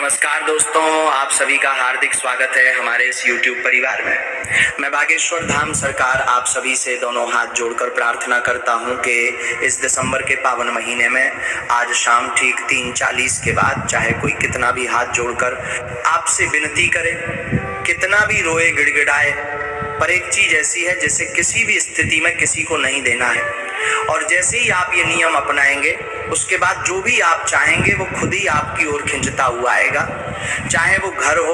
नमस्कार दोस्तों, आप सभी का हार्दिक स्वागत है हमारे इस YouTube परिवार में। मैं बागेश्वर धाम सरकार आप सभी से दोनों हाथ जोड़कर प्रार्थना करता हूं कि इस दिसंबर के पावन महीने में आज शाम ठीक 3:40 के बाद चाहे कोई कितना भी हाथ जोड़कर आपसे विनती करे, कितना भी रोए गिड़गिड़ाए, पर एक चीज ऐसी है जिसे किसी भी स्थिति में किसी को नहीं देना है। और जैसे ही आप ये नियम अपनाएंगे उसके बाद जो भी आप चाहेंगे वो खुद ही आपकी ओर खिंचता हुआ आएगा। चाहे वो घर हो,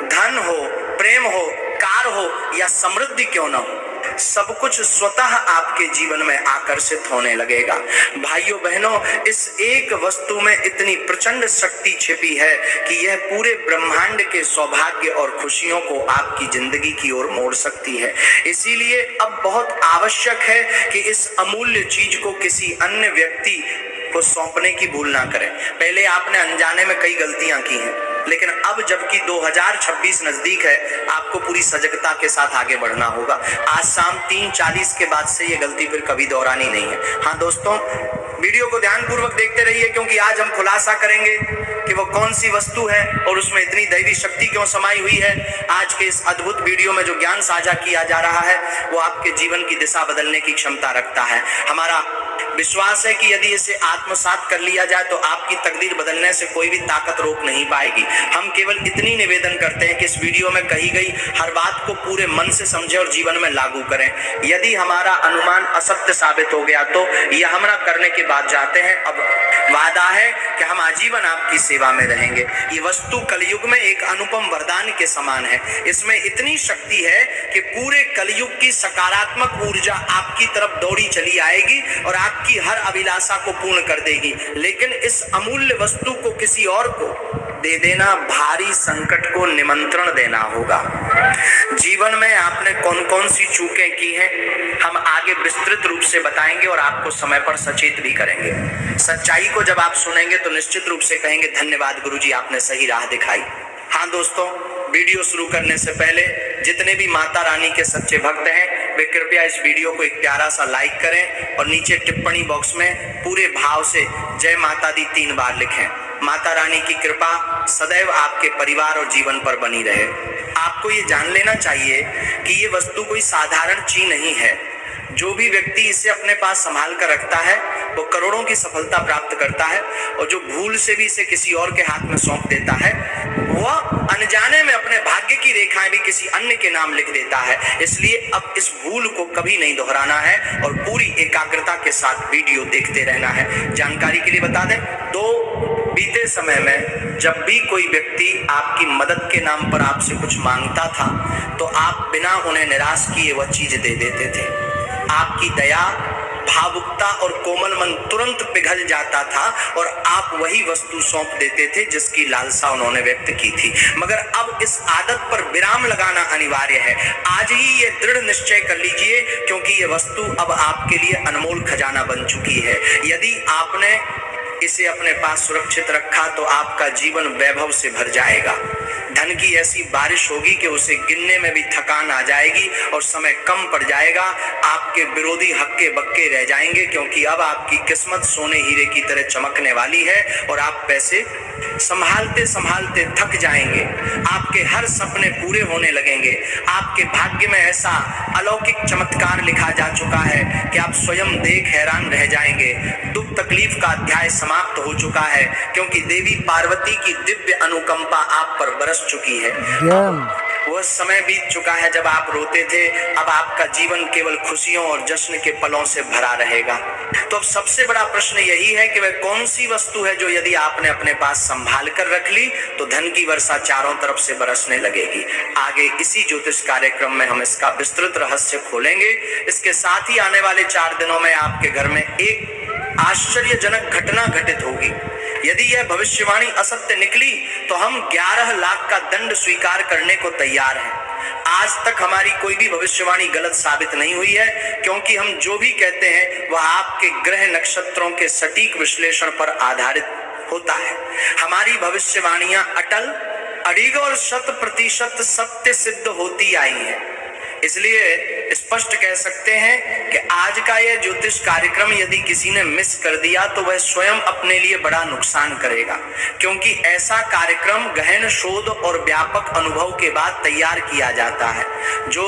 धन हो, प्रेम हो, कार हो या समृद्धि क्यों ना हो, सब कुछ स्वतः आपके जीवन में आकर्षित होने लगेगा। भाइयों बहनों, इस एक वस्तु में इतनी प्रचंड शक्ति छिपी है कि यह पूरे ब्रह्मांड के सौभाग्य और खुशियों को आपकी जिंदगी की ओर मोड़ सकती है। इसीलिए अब बहुत आवश्यक है कि इस अमूल्य चीज को किसी अन्य व्यक्ति को सौंपने की भूल ना करें। पहले आपने अनजाने में कई गलतियां की हैं, लेकिन अब जबकि 2026 नजदीक है, आपको पूरी सजगता के साथ आगे बढ़ना होगा। आज शाम 3:40 के बाद से ये गलती फिर कभी दोहरानी नहीं है। हाँ दोस्तों, वीडियो को ध्यानपूर्वक देखते रहिए, क्योंकि आज हम खुलासा करेंगे कि वो कौन सी वस्तु है और उसमें इतनी दैवी शक्ति क्यों समाई हुई है। आज के इस अद्भुत वीडियो में जो ज्ञान साझा किया जा रहा है वो आपके जीवन की दिशा बदलने की क्षमता रखता है। हमारा विश्वास है कि यदि इसे आत्मसात कर लिया जाए तो आपकी तकदीर बदलने से कोई भी ताकत रोक नहीं पाएगी। हम केवल इतनी निवेदन करते हैं कि इस वीडियो में कही गई हर बात को पूरे मन से समझें और जीवन में लागू करें। यदि हमारा अनुमान असत्य साबित हो गया तो यह हमरा करने के बाद जाते हैं। अब वादा है कि हम आजीवन आपकी सेवा में रहेंगे। ये वस्तु कलयुग में एक अनुपम वरदान के समान है। इसमें इतनी शक्ति है कि पूरे कलयुग की सकारात्मक ऊर्जा आपकी तरफ दौड़ी चली आएगी और आपकी हर अभिलाषा को पूर्ण कर देगी। लेकिन इस अमूल्य वस्तु को किसी और को दे देना भारी संकट को निमंत्रण देना होगा। जीवन में आपने कौन कौन सी चूकें की हैं, हम आगे विस्तृत रूप से बताएंगे और आपको समय पर सचेत भी करेंगे। सच्चाई को जब आप सुनेंगे तो निश्चित रूप से कहेंगे, धन्यवाद गुरुजी, आपने सही राह दिखाई। हाँ दोस्तों, वीडियो शुरू करने से पहले जितने भी माता रानी के सच्चे भक्त हैं वे कृपया इस वीडियो को एक प्यारा सा लाइक करें और नीचे टिप्पणी बॉक्स में पूरे भाव से जय माता दी 3 बार लिखें। माता रानी की कृपा सदैव आपके परिवार और जीवन पर बनी रहे। आपको ये जान लेना चाहिए कि ये वस्तु कोई साधारण चीज नहीं है। जो भी व्यक्ति इसे अपने पास संभाल कर रखता है वो करोड़ों की सफलता प्राप्त करता है, और जो भूल से भी इसे किसी और के हाथ में सौंप देता है वह अनजाने में अपने भाग्य की रेखाएं भी किसी अन्य के नाम लिख देता है। इसलिए अब इस भूल को कभी नहीं दोहराना है और पूरी एकाग्रता के साथ वीडियो देखते रहना है। जानकारी के लिए बता दें, बीते समय में जब भी कोई व्यक्ति आपकी मदद के नाम पर आपसे कुछ मांगता था तो आप बिना उन्हें निराश किए वह चीज दे देते थे। आपकी दया, भावुकता और कोमल मन तुरंत पिघल जाता था और आप वही वस्तु सौंप देते थे जिसकी लालसा उन्होंने व्यक्त की थी। मगर अब इस आदत पर विराम लगाना अनिवार्य है। आज ही ये दृढ़ निश्चय कर लीजिए, क्योंकि ये वस्तु अब आपके लिए अनमोल खजाना बन चुकी है। यदि आपने इसे अपने पास सुरक्षित रखा तो आपका जीवन वैभव से भर जाएगा। धन की ऐसी बारिश होगी कि उसे गिनने में भी थकान आ जाएगी और समय कम पड़ जाएगा। आपके विरोधी हक्के बक्के रह जाएंगे, क्योंकि अब आपकी किस्मत सोने हीरे की तरह चमकने वाली है और आप पैसे संभालते संभालते थक जाएंगे। आपके हर सपने पूरे होने लगेंगे। आपके भाग्य में ऐसा अलौकिक चमत्कार लिखा जा चुका है कि आप स्वयं देख हैरान रह जाएंगे। दुख तकलीफ का अध्याय समाप्त हो चुका है, क्योंकि देवी पार्वती की दिव्य अनुकंपा आप पर बरस चुकी है। वह समय बीत चुका है जब आप रोते थे। अब आपका जीवन केवल खुशियों और जश्न के पलों से भरा रहेगा। तो अब सबसे बड़ा प्रश्न यही है कि वह कौन सी वस्तु है जो यदि आपने अपने पास संभाल कर रख ली तो धन की वर्षा चारों तरफ से बरसने लगेगी। आगे इसी ज्योतिष कार्यक्रम में हम इसका विस्तृत रहस्य खोलेंगे। इसके साथ ही आने वाले 4 दिनों में आपके घर में एक आश्चर्यजनक घटना घटित होगी। यदि यह भविष्यवाणी असत्य निकली तो हम 11 लाख का दंड स्वीकार करने को तैयार हैं। आज तक हमारी कोई भी भविष्यवाणी गलत साबित नहीं हुई है, क्योंकि हम जो भी कहते हैं वह आपके ग्रह नक्षत्रों के सटीक विश्लेषण पर आधारित होता है। हमारी भविष्यवाणियां अटल, अड़िग और 100% सत्य सिद्ध होती आई हैं। इसलिए स्पष्ट कह सकते हैं कि आज का यह ज्योतिष कार्यक्रम यदि किसी ने मिस कर दिया तो वह स्वयं अपने लिए बड़ा नुकसान करेगा, क्योंकि ऐसा कार्यक्रम गहन शोध और व्यापक अनुभव के बाद तैयार किया जाता है। जो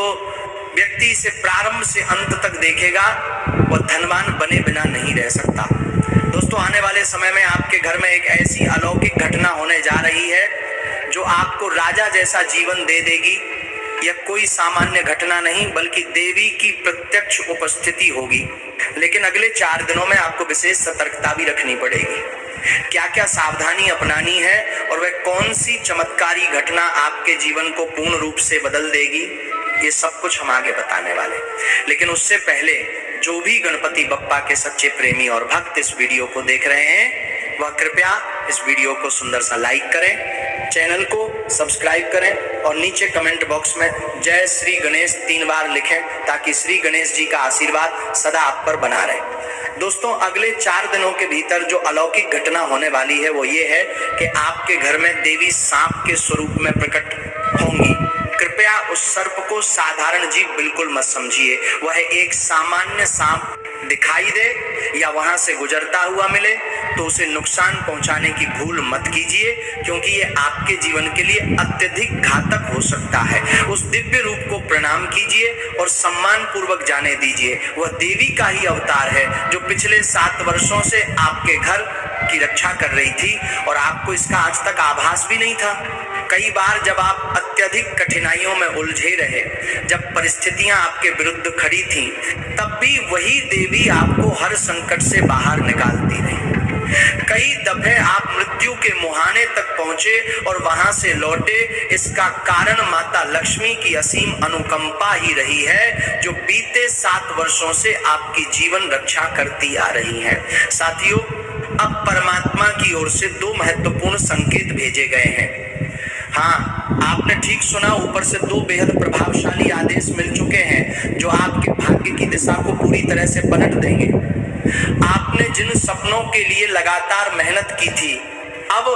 व्यक्ति इसे प्रारंभ से अंत तक देखेगा वह धनवान बने बिना नहीं रह सकता। दोस्तों, आने वाले समय में आपके घर में एक ऐसी अलौकिक घटना होने जा रही है जो आपको राजा जैसा जीवन दे देगी। यह कोई सामान्य घटना नहीं बल्कि देवी की प्रत्यक्ष उपस्थिति होगी। लेकिन अगले 4 दिनों में आपको विशेष सतर्कता भी रखनी पड़ेगी। क्या क्या सावधानी अपनानी है और वह कौन सी चमत्कारी घटना आपके जीवन को पूर्ण रूप से बदल देगी, ये सब कुछ हम आगे बताने वाले। लेकिन उससे पहले जो भी गणपति बप्पा के सच्चे प्रेमी और भक्त इस वीडियो को देख रहे हैं वह कृपया इस वीडियो को सुंदर सा लाइक करें, चैनल को सब्सक्राइब करें और नीचे कमेंट बॉक्स में जय श्री गणेश 3 बार लिखें, ताकि श्री गणेश जी का आशीर्वाद सदा आप पर बना रहे। दोस्तों, अगले 4 दिनों के भीतर जो अलौकिक घटना होने वाली है वो ये है कि आपके घर में देवी सांप के स्वरूप में प्रकट होंगी। कृपया उस सर्प को साधारण जीव बिल्कुल मत समझिए। वह एक सामान्य सांप दिखाई दे या वहां से गुजरता हुआ मिले तो उसे नुकसान पहुंचाने की भूल मत कीजिए, क्योंकि ये आपके जीवन के लिए अत्यधिक घातक हो सकता है। उस दिव्य रूप को प्रणाम कीजिए और सम्मान पूर्वक जाने दीजिए। वह देवी का ही अवतार है जो पिछले 7 वर्षों से आपके घर की रक्षा कर रही थी और आपको इसका आज तक आभास भी नहीं था। कई बार जब आप अत्यधिक कठिनाइयों में उलझे रहे, जब परिस्थितियां आपके विरुद्ध खड़ी थीं, तब भी वही देवी आपको हर संकट से बाहर निकालती रही। कई दफे आप मृत्यु के मुहाने तक पहुंचे और वहां से लौटे। इसका कारण माता लक्ष्मी की असीम अनुकंपा ही रही है, जो बीते 7 वर्षों से आपकी जीवन रक्षा करती आ रही है। साथियों, अब परमात्मा की ओर से 2 महत्वपूर्ण संकेत भेजे गए हैं। हाँ, आपने ठीक सुना, ऊपर से 2 बेहद प्रभावशाली आदेश मिल चुके हैं जो आपके भाग्य की दिशा को पूरी तरह से पलट देंगे। आपने जिन सपनों के लिए लगातार मेहनत की थी, अब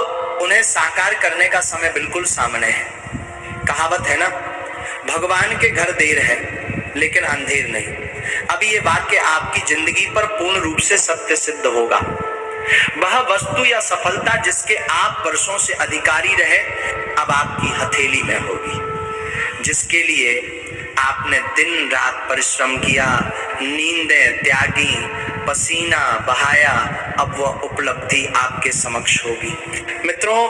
उन्हें साकार करने का समय बिल्कुल सामने है। कहावत है ना, भगवान के घर देर है लेकिन अंधेर नहीं। अब ये वाक्य आपकी जिंदगी पर पूर्ण रूप से सत्य सिद्ध होगा। वह वस्तु या सफलता जिसके आप वर्षों से अधिकारी रहे, अब आपकी हथेली में होगी। जिसके लिए आपने दिन रात परिश्रम किया, नींदें त्यागी, पसीना बहाया, अब वह उपलब्धि आपके समक्ष होगी। मित्रों,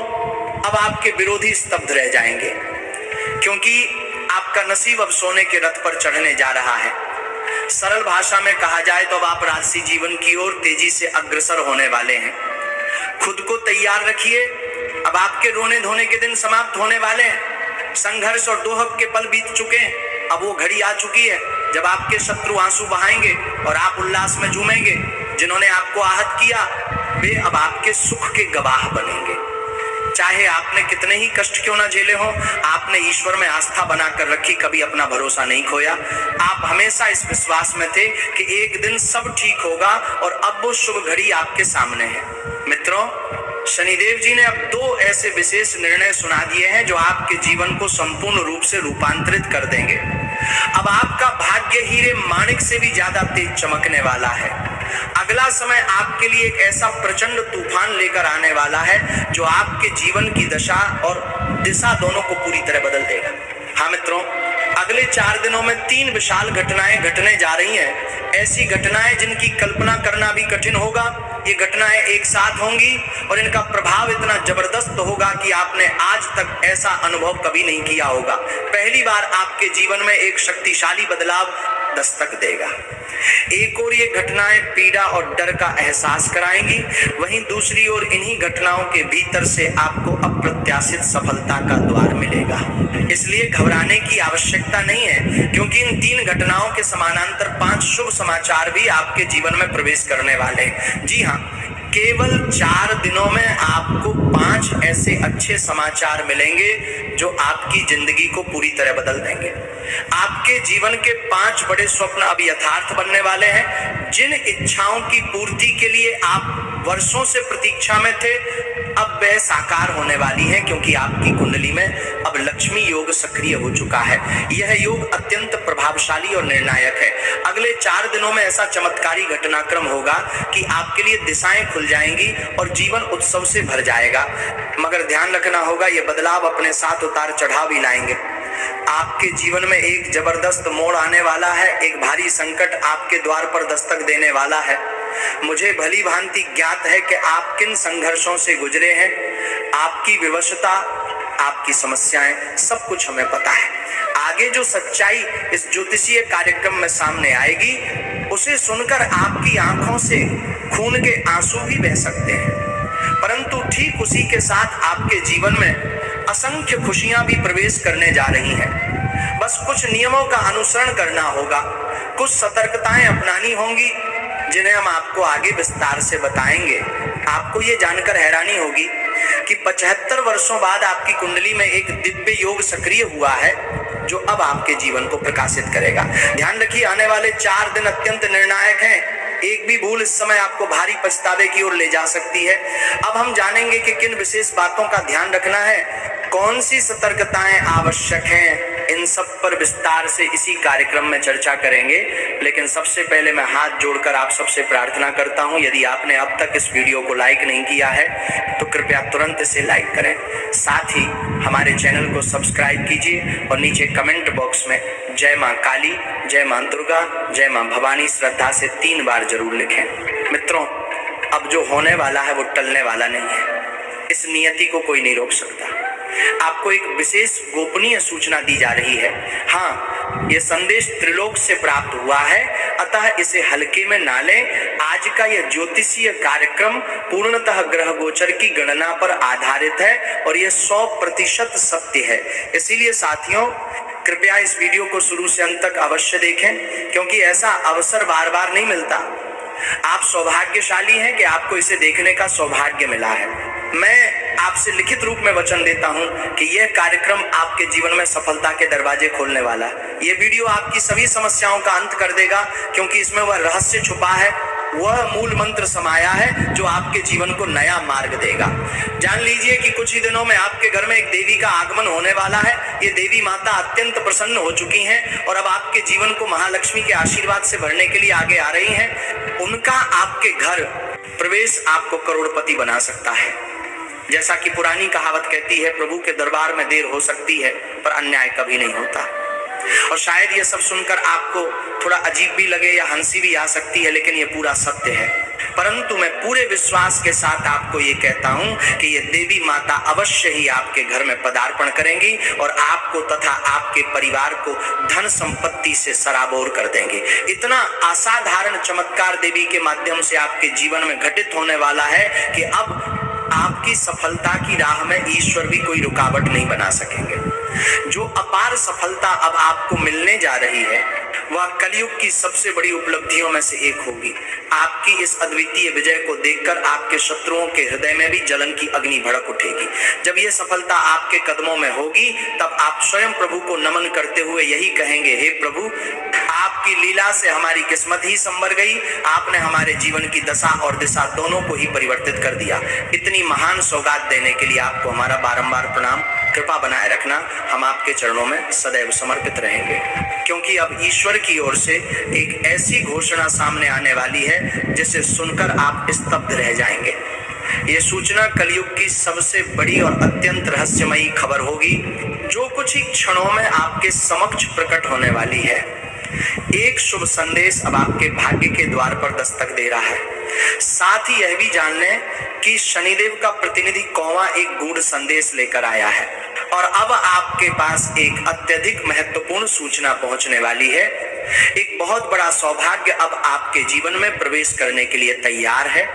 अब आपके विरोधी स्तब्ध रह जाएंगे, क्योंकि आपका नसीब अब सोने के रथ पर चढ़ने जा रहा है। सरल भाषा में कहा जाए तो अब आप राजसी जीवन की ओर तेजी से अग्रसर होने वाले हैं। खुद को तैयार रखिए, अब आपके रोने धोने के दिन समाप्त होने वाले हैं। संघर्ष और दोहक के पल बीत चुके हैं, अब वो घड़ी आ चुकी है जब आपके शत्रु आंसू बहाएंगे और आप उल्लास में झूमेंगे। जिन्होंने आपको आहत किया वे अब आपके सुख के गवाह बनेंगे। चाहे आपने कितने ही कष्ट क्यों ना झेले हो, आपने ईश्वर में आस्था बनाकर रखी, कभी अपना भरोसा नहीं खोया। आप हमेशा इस विश्वास में थे कि एक दिन सब ठीक होगा और अब वो शुभ घड़ी आपके सामने है। मित्रों, शनिदेव जी ने अब 2 ऐसे विशेष निर्णय सुना दिए हैं जो आपके जीवन को संपूर्ण रूप से रूपांतरित कर देंगे। अब आपका भाग्य हीरे माणिक से भी ज्यादा तेज चमकने वाला है। अगला समय आपके लिए एक ऐसा प्रचंड तूफान लेकर आने वाला है जो आपके जीवन की दशा और दिशा दोनों को पूरी तरह बदल देगा। हाँ मित्रों, अगले 4 दिनों में 3 विशाल घटनाएं घटने जा रही हैं। ऐसी घटनाएं जिनकी कल्पना करना भी कठिन होगा। ये घटनाएं एक साथ होंगी और इनका प्रभाव इतना जबरदस्त होगा कि आपने आज तक ऐसा अनुभव कभी नहीं किया होगा। पहली बार आपके जीवन में एक शक्तिशाली बदलाव दस्तक देगा। एक ओर ये घटनाएं पीड़ा और डर का एहसास कराएंगी, वहीं दूसरी ओर इन्हीं घटनाओं के भीतर से आपको अप्रत्याशित सफलता का द्वार मिलेगा। इसलिए घबराने की आवश्यकता नहीं है, क्योंकि इन 3 घटनाओं के समानांतर 5 शुभ समाचार भी आपके जीवन में प्रवेश करने वाले हैं। जी हाँ, केवल 4 दिनों में आपको 5 ऐसे अच्छे समाचार मिलेंगे जो आपकी जिंदगी को पूरी तरह बदल देंगे। आपके जीवन के 5 बड़े स्वप्न अब यथार्थ बनने वाले हैं। जिन इच्छाओं की पूर्ति के लिए आप वर्षों से प्रतीक्षा में थे, अब वह साकार होने वाली है, क्योंकि आपकी कुंडली में अब लक्ष्मी योग सक्रिय हो चुका है। यह योग अत्यंत प्रभावशाली और निर्णायक है। अगले 4 दिनों में ऐसा चमत्कारी घटनाक्रम होगा कि आपके लिए दिशाएं खुल जाएंगी और जीवन उत्सव से भर जाएगा। मगर ध्यान रखना होगा, ये बदलाव अपने साथ उतार चढ़ाव भी लाएंगे। आपके जीवन में एक जबरदस्त मोड़ आने वाला है, एक भारी संकट आपके द्वार पर दस्तक देने वाला है। मुझे भली भांति ज्ञात है कि आप किन संघर्षों से गुजरे हैं, आपकी विवशता, आपकी समस्याएं, सब कुछ हमें पता है। आगे जो सच्चाई इस ज्योतिषीय कार्यक्रम में सामने आएगी, उसे सुनकर आपकी आंखों से खून के आंसू भी बह सकते हैं, परंतु ठीक उसी के साथ आपके जीवन में असंख्य खुशियां भी प्रवेश करने जा रही हैं। बस कुछ नियमों का अनुसरण करना होगा, कुछ सतर्कताएं अपनानी होंगी, जिन्हें हम आपको आगे विस्तार से बताएंगे। आपको ये जानकर हैरानी होगी कि 75 वर्षों बाद आपकी कुंडली में एक दिव्य योग सक्रिय हुआ है, जो अब आपके जीवन को प्रकाशित करेगा। ध्यान रखिए, आने वाले 4 दिन अत्यंत निर्णायक हैं। एक भी भूल इस समय आपको भारी पछतावे की ओर ले जा सकती है। अब हम जानेंगे कि किन विशेष बातों का ध्यान रखना है, कौन सी सतर्कताएं आवश्यक हैं। इन सब पर विस्तार से इसी कार्यक्रम में चर्चा करेंगे। लेकिन सबसे पहले मैं हाथ जोड़कर आप सबसे प्रार्थना करता हूं, यदि आपने अब तक इस वीडियो को लाइक नहीं किया है तो कृपया तुरंत इसे लाइक करें। साथ ही हमारे चैनल को सब्सक्राइब कीजिए और नीचे कमेंट बॉक्स में जय मां काली, जय मां दुर्गा, जय मां भवानी श्रद्धा से 3 बार जरूर लिखें। मित्रों, अब जो होने वाला है वो टलने वाला नहीं है। इस नियति को कोई नहीं रोक सकता। आपको एक विशेष गोपनीय सूचना दी जा रही है। हाँ, यह संदेश त्रिलोक से प्राप्त हुआ है, अतः इसे हल्के में ना लें। आज का यह ज्योतिषीय कार्यक्रम पूर्णतः ग्रह गोचर की गणना पर आधारित है और यह 100% सत्य है। इसीलिए साथियों, कृपया इस वीडियो को शुरू से अंत तक अवश्य देखें, क्योंकि ऐसा अवसर बार बार नहीं मिलता। आप सौभाग्यशाली हैं कि आपको इसे देखने का सौभाग्य मिला है। मैं आपसे लिखित रूप में वचन देता हूं कि यह कार्यक्रम आपके जीवन में सफलता के दरवाजे खोलने वाला है। यह वीडियो आपकी सभी समस्याओं का अंत कर देगा, क्योंकि इसमें वह रहस्य छुपा है, वह मूल मंत्र समाया है जो आपके जीवन को नया मार्ग देगा। जान लीजिए कि कुछ ही दिनों में आपके घर में एक देवी का आगमन होने वाला है। ये देवी माता अत्यंत प्रसन्न हो चुकी हैं और अब आपके जीवन को महालक्ष्मी के आशीर्वाद से भरने के लिए आगे आ रही हैं। उनका आपके घर प्रवेश आपको करोड़पति बना सकता है। जैसा कि पुरानी कहावत कहती है, प्रभु के दरबार में देर हो सकती है पर अन्याय कभी नहीं होता। और शायद ये सब सुनकर आपको थोड़ा अजीब भी लगे या हंसी भी आ सकती है, लेकिन ये पूरा सत्य है। परंतु मैं पूरे विश्वास के साथ आपको ये कहता हूं कि ये देवी माता अवश्य ही आपके घर में पदार्पण करेंगी और आपको तथा आपके परिवार को धन संपत्ति से सराबोर कर देंगे। इतना असाधारण चमत्कार देवी के माध्यम से आपके जीवन में घटित होने वाला है कि अब आपकी सफलता की राह में ईश्वर भी कोई रुकावट नहीं बना सकेंगे। जो अपार सफलता अब आपको मिलने जा रही है, वह कलयुग की सबसे बड़ी उपलब्धियों में से एक होगी। आपकी इस अद्वितीय विजय को देखकर आपके शत्रुओं के हृदय में भी जलन की अग्नि भड़क उठेगी। जब यह सफलता आपके कदमों में होगी, तब आप स्वयं प्रभु को नमन करते हुए यही कहेंगे, हे प्रभु, आपकी लीला से हमारी किस्मत ही संवर गई। आपने हमारे जीवन की दशा और दिशा दोनों को ही परिवर्तित कर दिया। इतनी महान सौगात देने के लिए आपको हमारा बारंबार प्रणाम। कृपा बनाए रखना, हम आपके चरणों में सदैव समर्पित रहेंगे, क्योंकि अब ईश्वर की ओर से एक ऐसी घोषणा सामने आने वाली है जिसे सुनकर आप स्तब्ध रह जाएंगे। ये सूचना कलयुग की सबसे बड़ी और अत्यंत रहस्यमयी खबर होगी, जो कुछ ही क्षणों में आपके समक्ष प्रकट होने वाली है। एक शुभ संदेश अब आपके भाग्य के द्वार पर दस्तक दे रहा है। साथ ही यह भी जान लें कि शनिदेव का प्रतिनिधि कौवा एक गूढ़ संदेश लेकर आया है और अब आपके पास एक अत्यधिक महत्वपूर्ण सूचना पहुंचने वाली है। एक बहुत बड़ा सौभाग्य अब आपके जीवन में प्रवेश करने के लिए तैयार है।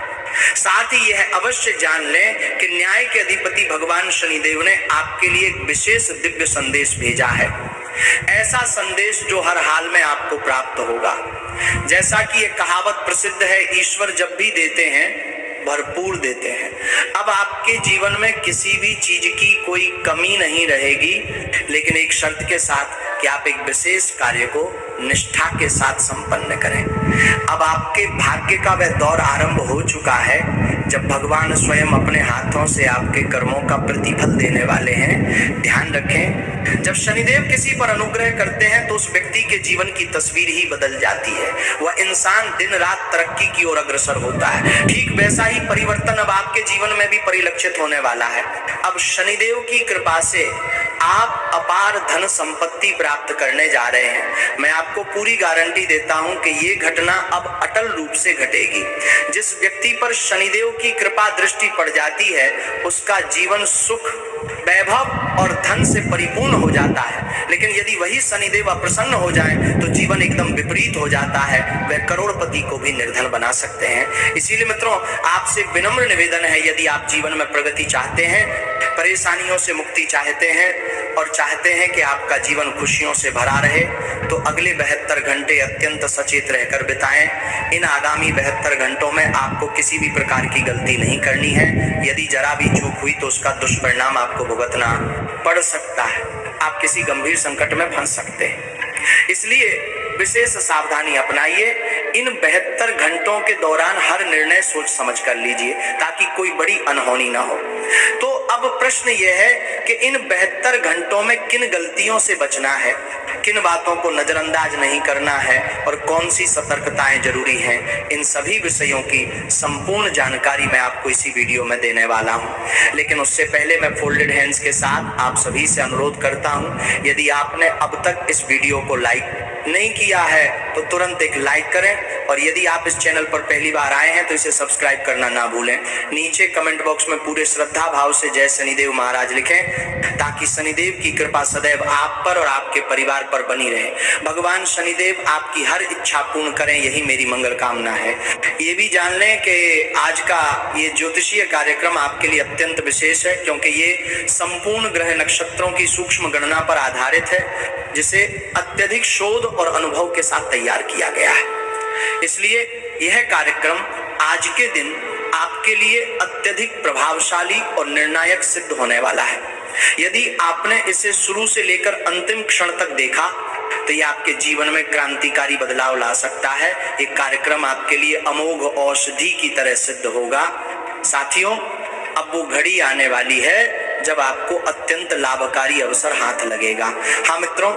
साथ ही यह अवश्य जान लें कि न्याय के अधिपति भगवान शनिदेव ने आपके लिए एक विशेष दिव्य संदेश भेजा है। ऐसा संदेश जो हर हाल में आपको प्राप्त होगा। जैसा कि यह कहावत प्रसिद्ध है, ईश्वर जब भी देते हैं भरपूर देते हैं। अब आपके जीवन में किसी भी चीज की कोई कमी नहीं रहेगी, लेकिन एक शर्त के साथ कि आप एक विशेष कार्य को निष्ठा के साथ संपन्न करें। अब आपके भाग्य का वह दौर आरंभ हो चुका है जब भगवान स्वयं अपने हाथों से आपके कर्मों का प्रतिफल देने वाले हैं। ध्यान रखें, जब शनिदेव किसी पर अनुग्रह करते हैं तो उस व्यक्ति के जीवन की तस्वीर ही बदल जाती है। वह इंसान दिन रात तरक्की की ओर अग्रसर होता है। ठीक वैसा ही परिवर्तन अब आपके जीवन में भी परिलक्षित होने वाला है। अब शनिदेव की कृपा से आप अपार धन संपत्ति प्राप्त करने जा रहे हैं। मैं आपको पूरी गारंटी देता हूं कि ये घटना अब अटल रूप से घटेगी। जिस व्यक्ति पर शनिदेव की कृपा दृष्टि पड़ जाती है उसका जीवन सुख, वैभव और धन से परिपूर्ण हो जाता है। लेकिन यदि वही शनिदेव अप्रसन्न हो जाए तो जीवन एकदम विपरीत हो जाता है। वह करोड़पति को भी निर्धन बना सकते हैं। इसीलिए मित्रों, आपसे विनम्र निवेदन है, यदि आप जीवन में प्रगति चाहते हैं, परेशानियों से मुक्ति चाहते हैं और चाहते हैं कि आपका जीवन खुशियों से भरा रहे, तो अगले 72 घंटे अत्यंत सचेत रहकर बिताएं। इन आगामी 72 घंटों में आपको किसी भी प्रकार की गलती नहीं करनी है। यदि जरा भी चूक हुई तो उसका दुष्परिणाम आपको भुगतना पड़ सकता है। आप किसी गंभीर संकट में फंस सकते हैं। इसलिए विशेष सावधानी अपनाइए। इन 72 घंटों के दौरान हर निर्णय सोच समझ कर लीजिए ताकि कोई बड़ी अनहोनी ना हो। तो अब प्रश्न यह है कि इन 72 घंटों में किन गलतियों से बचना है, किन बातों को नजरअंदाज नहीं करना है और कौन सी सतर्कताएं जरूरी हैं, इन सभी विषयों की संपूर्ण जानकारी मैं आपको इसी वीडियो में देने वाला हूं। लेकिन उससे पहले मैं फोल्डेड हैंड्स के साथ आप सभी से अनुरोध करता हूं, यदि आपने अब तक इस वीडियो को लाइक नहीं किया है तो तुरंत एक लाइक करें और यदि आप इस चैनल पर पहली बार आए हैं तो इसे सब्सक्राइब करना ना भूलें। नीचे कमेंट बॉक्स में पूरे श्रद्धा भाव से जय शनिदेव महाराज लिखें ताकि शनिदेव की कृपा सदैव आप पर और आपके परिवार पर बनी रहे। भगवान शनिदेव आपकी हर इच्छा पूर्ण करें, यही मेरी मंगल कामना है। ये भी जान लें कि आज का ये ज्योतिषीय कार्यक्रम आपके लिए अत्यंत विशेष है क्योंकि ये संपूर्ण ग्रह नक्षत्रों की सूक्ष्म गणना पर आधारित है, जिसे अत्यधिक शोध और अनुभव के साथ तैयार किया गया है। इसलिए यह कार्यक्रम आज के दिन आपके लिए अत्यधिक प्रभावशाली और निर्णायक सिद्ध होने वाला है। यदि आपने इसे शुरू से लेकर अंतिम क्षण तक देखा तो ये आपके जीवन में क्रांतिकारी बदलाव ला सकता है। ये कार्यक्रम आपके लिए अमोघ औषधि की तरह सिद्ध होगा। साथियों, अब वो घड़ी आने वाली है जब आपको अत्यंत लाभकारी अवसर हाथ लगेगा। हाँ मित्रों,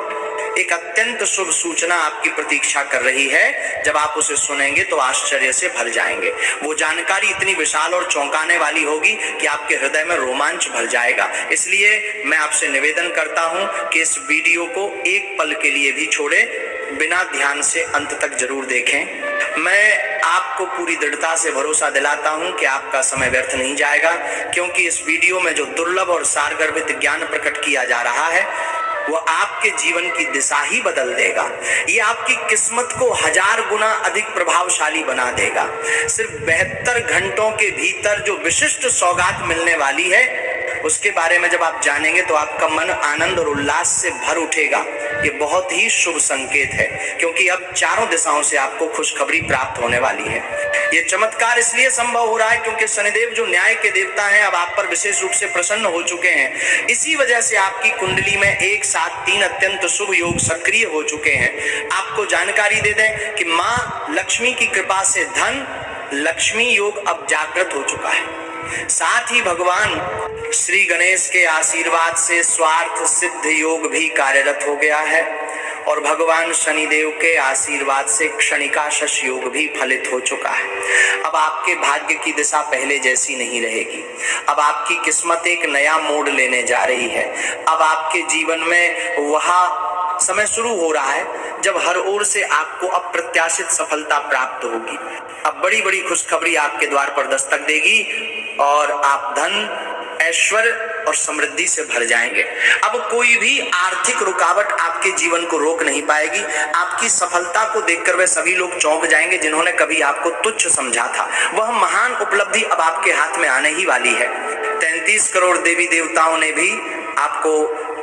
एक अत्यंत शुभ सूचना आपकी प्रतीक्षा कर रही है। जब आप उसे सुनेंगे तो आश्चर्य से भर जाएंगे। वो जानकारी इतनी विशाल और चौंकाने वाली होगी कि आपके हृदय में रोमांच भर जाएगा। इसलिए मैं आपसे निवेदन करता हूं कि इस वीडियो को एक पल के लिए भी छोड़े बिना ध्यान से अंत तक जरूर देखें। मैं आपको पूरी दृढ़ता से भरोसा दिलाता हूं कि आपका समय व्यर्थ नहीं जाएगा, क्योंकि इस वीडियो में जो दुर्लभ और सारगर्भित ज्ञान प्रकट किया जा रहा है वो आपके जीवन की दिशा ही बदल देगा। ये आपकी किस्मत को 1000 गुना अधिक प्रभावशाली बना देगा। सिर्फ 72 घंटों के भीतर जो विशिष्ट सौगात मिलने वाली है उसके बारे में जब आप जानेंगे तो आपका मन आनंद और उल्लास से भर उठेगा। ये बहुत ही शुभ संकेत है क्योंकि अब चारों दिशाओं से आपको खुशखबरी प्राप्त होने वाली है। ये चमत्कार इसलिए संभव हो रहा है क्योंकि शनिदेव जो न्याय के देवता हैं अब आप पर विशेष रूप से प्रसन्न हो चुके हैं। इसी वजह से आपकी कुंडली में 1 7 3 अत्यंत शुभ योग सक्रिय हो चुके हैं। आपको जानकारी दे दें कि माँ लक्ष्मी की कृपा से धन लक्ष्मी योग अब जागृत हो चुका है। साथ ही भगवान श्री गणेश के आशीर्वाद से स्वार्थ सिद्ध योग भी कार्यरत हो गया है और भगवान शनिदेव के आशीर्वाद से क्षणिकाशश योग भी फलित हो चुका है। अब आपके भाग्य की दिशा पहले जैसी नहीं रहेगी। अब आपकी किस्मत एक नया मोड़ लेने जा रही है। अब आपके जीवन में वह समय शुरू हो रहा है जब हर ओर से आपको अप्रत्याशित सफलता प्राप्त होगी। अब बड़ी बड़ी खुशखबरी आपके द्वार पर दस्तक देगी और आप धन, ऐश्वर्य और समृद्धि से भर जाएंगे। अब कोई भी आर्थिक रुकावट आपके जीवन को रोक नहीं पाएगी। आपकी सफलता को देखकर वे सभी लोग चौंक जाएंगे जिन्होंने कभी आपको तुच्छ समझा था। वह महान उपलब्धि अब आपके हाथ में आने ही वाली है। 33 करोड़ देवी देवताओं ने भी आपको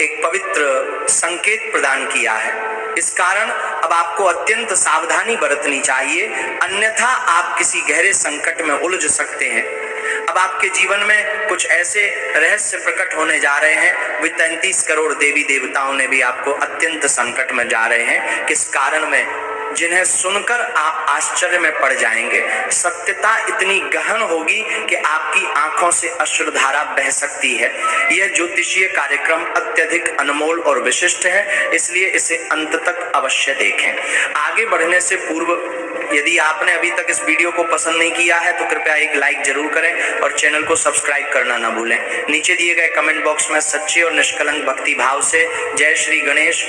एक पवित्र संकेत प्रदान किया है। इस कारण अब आपको अत्यंत सावधानी बरतनी चाहिए, अन्यथा आप किसी गहरे संकट में उलझ सकते हैं। अब आपके जीवन में कुछ ऐसे रहस्य प्रकट होने जा रहे हैं। वे 33 करोड़ देवी देवताओं ने भी आपको अत्यंत संकट में जा रहे हैं। किस कारण में जिन्हें सुनकर आप आश्चर्य में पड़ जाएंगे। सत्यता इतनी गहन होगी कि आपकी आंखों से अश्रुधारा बह सकती है। यह ज्योतिषीय कार्यक्रम अत्यधिक अनमोल और विशिष्ट है, इसलिए इसे अंत तक अवश्य देखें। आगे बढ़ने से पूर्व यदि आपने अभी तक इस वीडियो को पसंद नहीं किया है तो कृपया एक लाइक जरूर करें और चैनल को सब्सक्राइब करना ना भूलें। नीचे दिए गए कमेंट बॉक्स में सच्चे और निष्कलंक भक्ति भाव से जय श्री गणेश,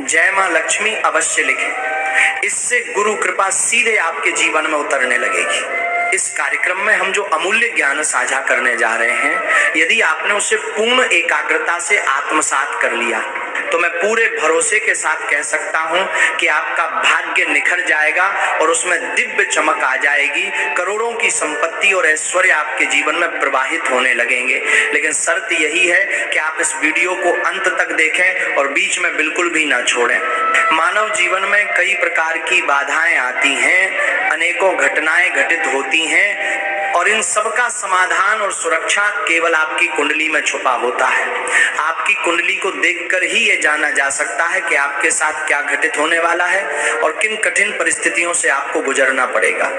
जय मां लक्ष्मी अवश्य लिखें। इससे गुरु कृपा सीधे आपके जीवन में उतरने लगेगी। इस कार्यक्रम में हम जो अमूल्य ज्ञान साझा करने जा रहे हैं, यदि आपने उसे पूर्ण एकाग्रता से आत्मसात कर लिया तो मैं पूरे भरोसे के साथ कह सकता हूं कि आपका भाग्य निखर जाएगा और उसमें दिव्य चमक आ जाएगी। करोड़ों की संपत्ति और ऐश्वर्य आपके जीवन में प्रवाहित होने लगेंगे। लेकिन शर्त यही है कि आप इस वीडियो को अंत तक देखें और बीच में बिल्कुल भी ना छोड़ें। मानव जीवन में कई प्रकार की बाधाएं आती हैं, अनेकों घटनाएं घटित होती हैं और इन सब का समाधान और सुरक्षा केवल आपकी कुंडली में छुपा होता है। आपकी कुंडली को देखकर ही ये जाना जा सकता है कि आपके साथ क्या घटित होने वाला है और किन कठिन परिस्थितियों से आपको गुजरना पड़ेगा।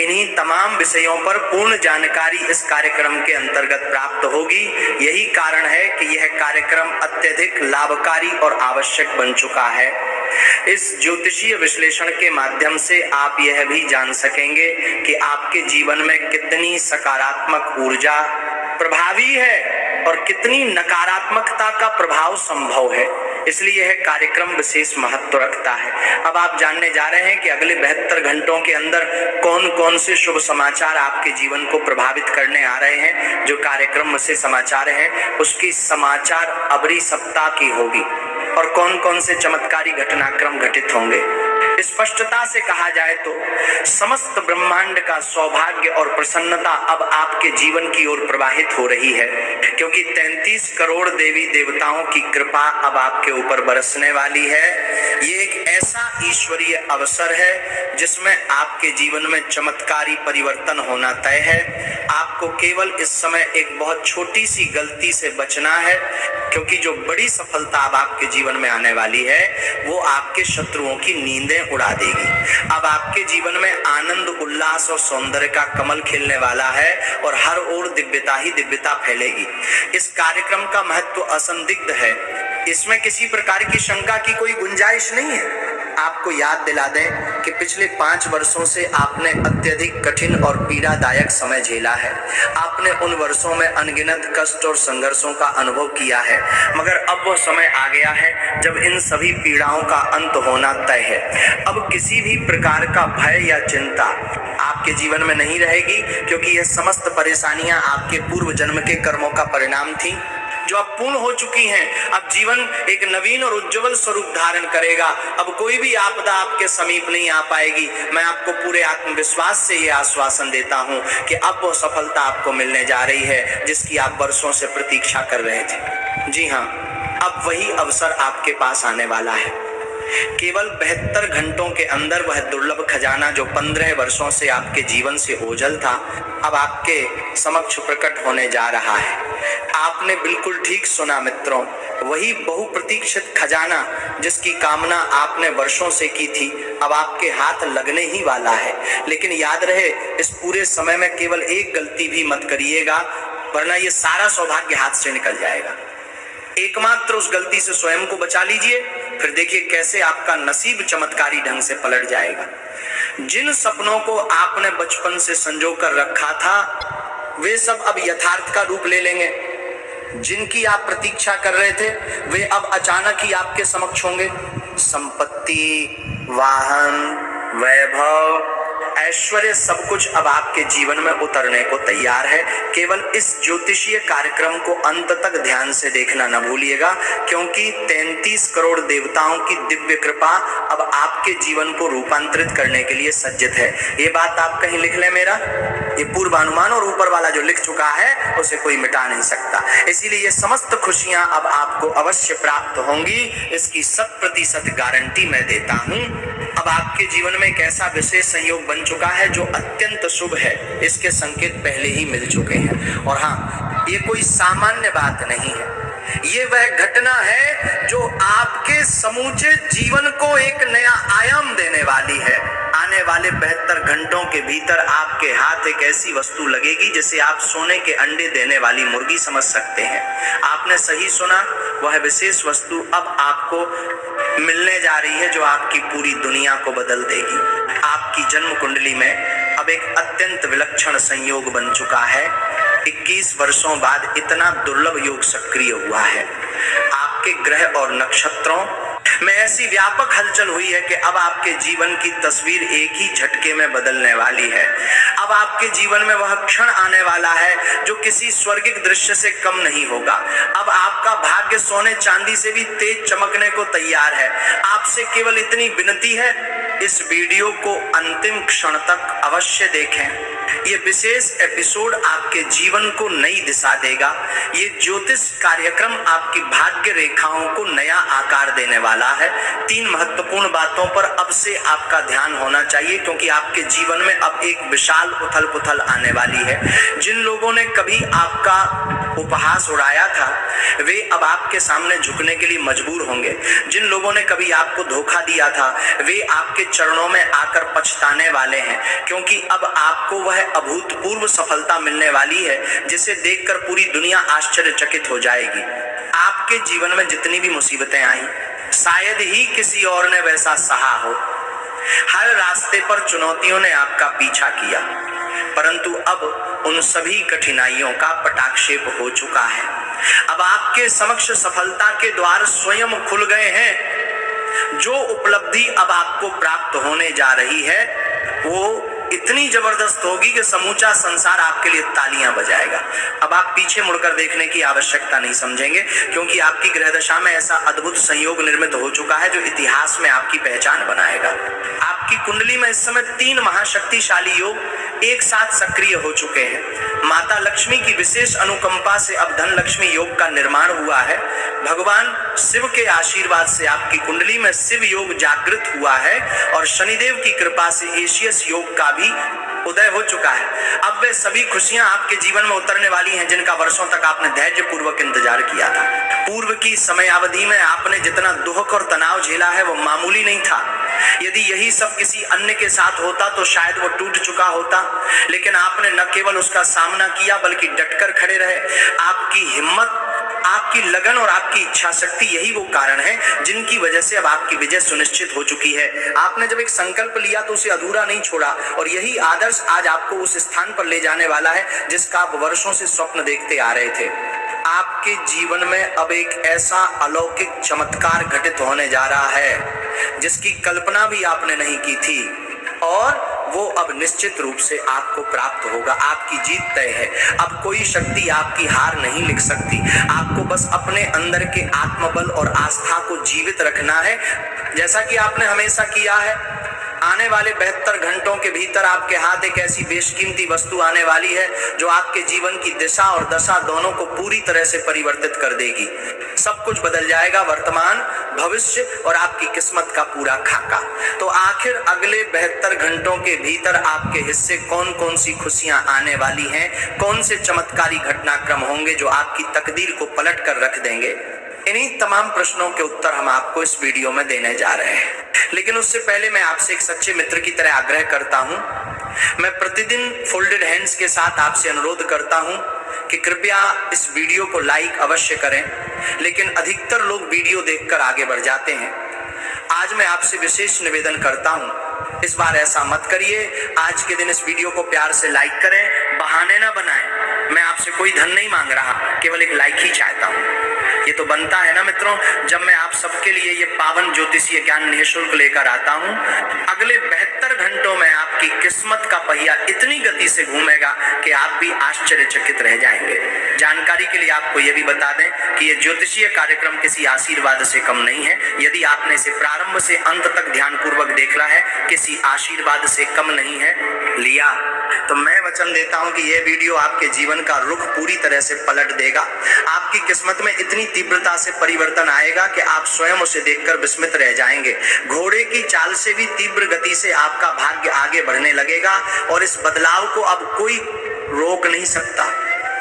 इन्हीं तमाम विषयों पर पूर्ण जानकारी इस कार्यक्रम के अंतर्गत प्राप्त होगी। यही कारण है कि यह कार्यक्रम अत्यधिक लाभकारी और आवश्यक बन चुका है। इस ज्योतिषीय विश्लेषण के माध्यम से आप यह भी जान सकेंगे कि आपके जीवन में कितनी सकारात्मक ऊर्जा प्रभावी है और कितनी नकारात्मकता का प्रभाव संभव है। इसलिए यह कार्यक्रम विशेष महत्व रखता है। अब आप जानने जा रहे हैं कि अगले 72 घंटों के अंदर कौन कौन से शुभ समाचार आपके जीवन को प्रभावित करने आ रहे हैं। जो कार्यक्रम से समाचार हैं उसकी समाचार अबरी सप्ताह की होगी और कौन कौन से चमत्कारी घटनाक्रम घटित होंगे। स्पष्टता से कहा जाए तो समस्त ब्रह्मांड का सौभाग्य और प्रसन्नता अब आपके जीवन की ओर प्रवाहित हो रही है, क्योंकि 33 करोड़ देवी देवताओं की कृपा अब आपके ऊपर बरसने वाली है। ये एक ऐसा ईश्वरीय अवसर है जिसमें आपके जीवन में चमत्कारी परिवर्तन होना तय है। आपको केवल इस समय एक बहुत छोटी सी गलती से बचना है, क्योंकि जो बड़ी सफलता अब आपके जीवन में आने वाली है वो आपके शत्रुओं की नींदें उड़ा देगी। अब आपके जीवन में आनंद, उल्लास और सौंदर्य का कमल खिलने वाला है और हर ओर दिव्यता ही दिव्यता फैलेगी। इस कार्यक्रम का महत्व असंदिग्ध है, इसमें किसी प्रकार की शंका की कोई गुंजाइश नहीं है। आपको याद दिला दें कि पिछले 5 वर्षों से आपने अत्यधिक कठिन और पीड़ादायक समय झेला है। आपने उन वर्षों में अनगिनत कष्ट और संघर्षों का अनुभव किया है, मगर अब वो समय आ गया है जब इन सभी पीड़ाओं का अंत होना तय है। अब किसी भी प्रकार का भय या चिंता आपके जीवन में नहीं रहेगी, क्योंकि ये समस्त परेशानियां आपके पूर्व जन्म के कर्मों का परिणाम थी जो अब पूर्ण हो चुकी हैं। अब जीवन एक नवीन और उज्जवल स्वरूप धारण करेगा। अब कोई भी आपदा आपके समीप नहीं आ पाएगी। मैं आपको पूरे आत्मविश्वास से ये आश्वासन देता हूं कि अब वो सफलता आपको मिलने जा रही है जिसकी आप वर्षों से प्रतीक्षा कर रहे थे। जी हाँ, अब वही अवसर आपके पास आने वाला है। केवल 72 घंटों के अंदर वह दुर्लभ खजाना जो 15 वर्षों से आपके जीवन से ओझल था, अब आपके समक्ष प्रकट होने जा रहा है। आपने बिल्कुल ठीक सुना मित्रों, वही बहुप्रतीक्षित खजाना जिसकी कामना आपने वर्षों से की थी अब आपके हाथ लगने ही वाला है। लेकिन याद रहे, इस पूरे समय में केवल एक गलती भी मत करिएगा, वरना ये सारा सौभाग्य हाथ से निकल जाएगा। एकमात्र उस गलती से स्वयं को बचा लीजिए, फिर देखिए कैसे आपका नसीब चमत्कारी ढंग से पलट जाएगा। जिन सपनों को आपने बचपन से संजो कर रखा था वे सब अब यथार्थ का रूप ले लेंगे। जिनकी आप प्रतीक्षा कर रहे थे वे अब अचानक ही आपके समक्ष होंगे। संपत्ति, वाहन, वैभव, ऐश्वर्य सब कुछ अब आपके जीवन में उतरने को तैयार है। केवल इस ज्योतिषीय कार्यक्रम को अंत तक ध्यान से देखना न भूलिएगा, क्योंकि 33 करोड़ देवताओं की दिव्य कृपा अब आपके जीवन को रूपांतरित करने के लिए सज्जित है। ये बात आप कहीं लिख लें, मेरा ये पूर्वानुमान और ऊपर वाला जो लिख चुका है उसे कोई मिटा नहीं सकता। इसीलिए ये समस्त खुशियां अब आपको अवश्य प्राप्त होंगी, इसकी 100% गारंटी मैं देता हूं। अब आपके जीवन में एक ऐसा विशेष संयोग बन चुका है जो अत्यंत शुभ है। इसके संकेत पहले ही मिल चुके हैं। और हाँ, ये कोई सामान्य बात नहीं है, ये वह घटना है जो आपके समूचे जीवन को एक नया आयाम देने वाली है। आने वाले 72 घंटों के भीतर आपके हाथ एक ऐसी वस्तु लगेगी जिसे आप सोने के अंडे देने वाली मुर्गी समझ सकते हैं। आपने सही सुना, वह विशेष वस्तु अब आपको मिलने जा रही है जो आपकी पूरी दुनिया को बदल देगी। आपकी जन्म कुंडली में अब एक अत्यंत विलक्षण संयोग बन चुका है। 21 वर्षों बाद इतना दुर्लभ योग सक्रिय हुआ है। आपके ग्रह और नक्षत्रों में ऐसी व्यापक हलचल हुई है कि अब आपके जीवन की तस्वीर एक ही झटके में बदलने वाली है। अब आपके जीवन में वह क्षण आने वाला है जो किसी स्वर्गिक दृश्य से कम नहीं होगा। अब आपका भाग्य सोने चांदी से भी तेज चमकने को तैयार है। आपसे केवल इतनी विनती है, इस वीडियो को अंतिम क्षण तक अवश्य देखें। ये विशेष एपिसोड आपके जीवन को नई दिशा देगा। ये ज्योतिष कार्यक्रम आपकी भाग्य रेखाओं को नया आकार देने वाला है। 3 महत्वपूर्ण बातों पर अब से आपका ध्यान होना चाहिए, क्योंकि आपके जीवन में अब एक विशाल उथल पुथल आने वाली है। जिन लोगों ने कभी आपका उपहास उड़ाया था, वे अब आपके सामने झुकने के लिए मजबूर होंगे। जिन लोगों ने कभी आपको धोखा दिया था, वे आपके चरणों में आकर पछताने वाले हैं, क्योंकि अब आपको वह अभूतपूर्व सफलता मिलने वाली है जिसे देखकर पूरी दुनिया आश्चर्यचकित हो जाएगी। आपके जीवन में जितनी भी मुसीबतें आई, शायद ही किसी और ने वैसा सहा हो। हर रास्ते पर चुनौतियों ने आपका पीछा किया, परंतु अब उन सभी कठिनाइयों का पटाक्षेप हो चुका है। अब आपके समक्ष सफलता के द्वार स्वयं खुल गए हैं। जो उपलब्धि अब आपको प्राप्त होने जा रही है वो इतनी जबरदस्त होगी कि समूचा संसार आपके लिए तालियां बजाएगा। अब आप पीछे मुड़कर देखने की आवश्यकता नहीं समझेंगे, क्योंकि आपकी ग्रह दशा में ऐसा अद्भुत संयोग निर्मित हो चुका है जो इतिहास में आपकी पहचान बनाएगा। आपकी कुंडली में इस समय 3 महाशक्तिशाली योग एक साथ सक्रिय हो चुके हैं। माता लक्ष्मी की विशेष अनुकंपा से अब धन लक्ष्मी योग का निर्माण हुआ है। भगवान शिव के आशीर्वाद से आपकी कुंडली में शिव योग जागृत हुआ है और शनिदेव की कृपा से एशियस योग का भी उदय हो चुका है। अब वे सभी खुशियां आपके जीवन में उतरने वाली हैं जिनका वर्षों तक आपने धैर्य पूर्वक इंतजार किया था। पूर्व की समय अवधि में आपने जितना दुख और तनाव झेला है वो मामूली नहीं था। यदि यही सब किसी अन्य के साथ होता तो शायद वो टूट चुका होता, लेकिन आपने न केवल उसका सामना किया बल्कि डटकर खड़े रहे। आपकी हिम्मत, आपकी लगन और आपकी इच्छा शक्ति, यही वो कारण है जिनकी वजह से अब आपकी विजय सुनिश्चित हो चुकी है। आपने जब एक संकल्प लिया तो उसे अधूरा नहीं छोड़ा, और यही आदर्श आज आपको उस स्थान पर ले जाने वाला है जिसका आप वर्षों से स्वप्न देखते आ रहे थे। आपके जीवन में अब एक ऐसा अलौकिक चमत्कार घटित होने जा रहा है जिसकी कल्पना भी आपने नहीं की थी, और वो अब निश्चित रूप से आपको प्राप्त होगा। आपकी जीत तय है। अब कोई शक्ति आपकी हार नहीं लिख सकती। आपको बस अपने अंदर के आत्मबल और आस्था को जीवित रखना है, जैसा कि आपने हमेशा किया है। आने वाले 72 घंटों के भीतर आपके हाथ एक ऐसी बेशकीमती वस्तु आने वाली है जो आपके जीवन की दिशा और दशा दोनों को पूरी तरह से परिवर्तित कर देगी। सब कुछ बदल जाएगा, वर्तमान, भविष्य और आपकी किस्मत का पूरा खाका। तो आखिर अगले 72 घंटों के भीतर आपके हिस्से कौन कौन सी खुशियां आने वाली हैं, कौन से चमत्कारी घटनाक्रम होंगे जो आपकी तकदीर को पलट कर रख देंगे, इन्हीं तमाम प्रश्नों के उत्तर हम आपको इस वीडियो में देने जा रहे हैं। लेकिन उससे पहले मैं आपसे एक सच्चे मित्र की तरह आग्रह करता हूं। मैं प्रतिदिन फोल्डेड हैंड्स के साथ आपसे अनुरोध करता हूं कि कृपया इस वीडियो को लाइक अवश्य करें, लेकिन अधिकतर लोग वीडियो देखकर आगे बढ़ जाते हैं। आज मैं आपसे विशेष निवेदन करता हूं, इस बार ऐसा मत करिए। आज के दिन इस वीडियो को प्यार से लाइक करें, बहाने ना बनाएं। मैं आपसे कोई धन नहीं मांग रहा, केवल एक लाइक ही चाहता हूं। ये तो बनता है ना मित्रों, जब मैं आप सबके लिए ये पावन ज्योतिषीय ज्ञान निःशुल्क लेकर आता हूं। अगले 72 घंटों में आपकी किस्मत का पहिया इतनी गति से घूमेगा कि आप भी आश्चर्यचकित रह जाएंगे। जानकारी के लिए आपको ये भी बता दें कि ये ज्योतिषीय कार्यक्रम किसी आशीर्वाद से कम नहीं है। यदि आपने इसे प्रारंभ से अंत तक ध्यानपूर्वक देखा है, किसी आशीर्वाद से कम नहीं है लिया, तो मैं वचन देता हूं कि यह वीडियो आपके जीवन का रुख पूरी तरह से पलट देगा। आपकी किस्मत में इतनी तीव्रता से परिवर्तन आएगा कि आप स्वयं उसे देखकर विस्मित रह जाएंगे। घोड़े की चाल से भी तीव्र गति से आपका भाग्य आगे बढ़ने लगेगा और इस बदलाव को अब कोई रोक नहीं सकता।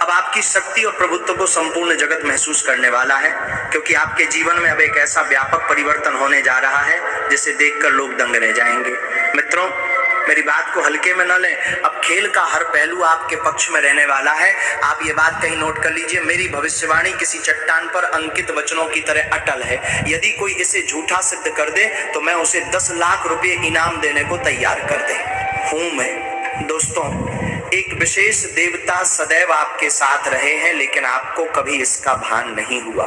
अब आपकी शक्ति और प्रभुत्व को संपूर्ण जगत महसूस करने वाला है, क्योंकि आपके जीवन में अब एक ऐसा व्यापक परिवर्तन होने जा रहा है जिसे देखकर लोग दंग रह जाएंगे। मित्रों, मेरी बात को हल्के में न लें। अब खेल का हर पहलू आपके पक्ष में रहने वाला है। आप ये बात कहीं नोट कर लीजिए, मेरी भविष्यवाणी किसी चट्टान पर अंकित वचनों की तरह अटल है। यदि कोई इसे झूठा सिद्ध कर दे तो मैं उसे 10 लाख रुपए इनाम देने को तैयार कर दे हूं मैं। दोस्तों, एक विशेष देवता सदैव आपके साथ रहे हैं, लेकिन आपको कभी इसका भान नहीं हुआ।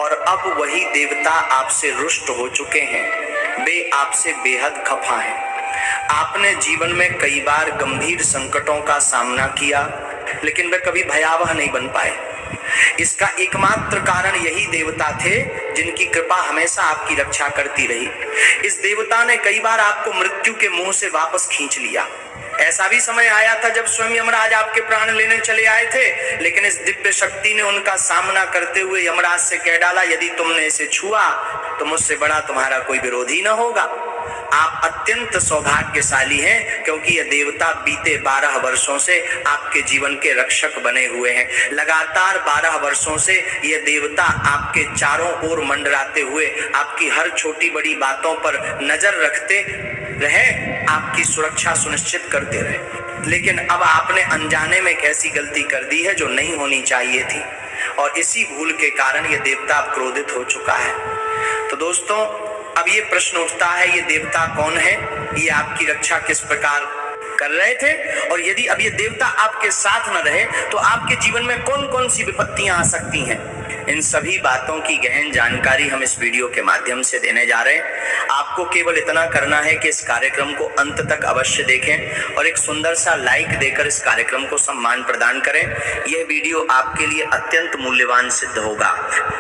और अब वही देवता आपसे रुष्ट हो चुके हैं। वे आपसे बेहद खफा हैं। आपने जीवन में कई बार गंभीर संकटों का सामना किया, लेकिन वे कभी भयावह नहीं बन पाए। इसका एकमात्र कारण यही देवता थे जिनकी कृपा हमेशा आपकी रक्षा करती रही। इस देवता ने कई बार आपको मृत्यु के मुंह से वापस खींच लिया। ऐसा भी समय आया था जब स्वयं यमराज आपके प्राण लेने चले आए थे, लेकिन इस दिव्य शक्ति ने उनका सामना करते हुए यमराज से कह डाला, यदि तुमने इसे छुआ तो मुझसे बड़ा तुम्हारा कोई विरोधी न होगा। आप अत्यंत सौभाग्यशाली हैं, क्योंकि यह देवता बीते 12 वर्षों से आपके जीवन के रक्षक बने हुए हैं। लगातार 12 वर्षों से यह देवता आपके चारों ओर मंडराते हुए आपकी हर छोटी बड़ी बातों पर नजर रखते रहे, आपकी सुरक्षा सुनिश्चित करते रहे। लेकिन अब आपने अनजाने में एक ऐसी गलती कर दी है जो नहीं होनी चाहिए थी, और इसी भूल के कारण यह देवता क्रोधित हो चुका है। तो दोस्तों, अब ये प्रश्न उठता है, ये देवता कौन है, ये आपकी रक्षा किस प्रकार कर रहे थे, और यदि अब ये देवता आपके साथ न रहे तो आपके जीवन में कौन कौन सी विपत्तियां आ सकती हैं। इन सभी बातों की गहन जानकारी हम इस वीडियो के माध्यम से देने जा रहे हैं। आपको केवल इतना करना है कि इस कार्यक्रम को अंत तक अवश्य देखें और एक सुंदर सा लाइक देकर इस कार्यक्रम को सम्मान प्रदान करें। यह वीडियो आपके लिए अत्यंत मूल्यवान सिद्ध होगा।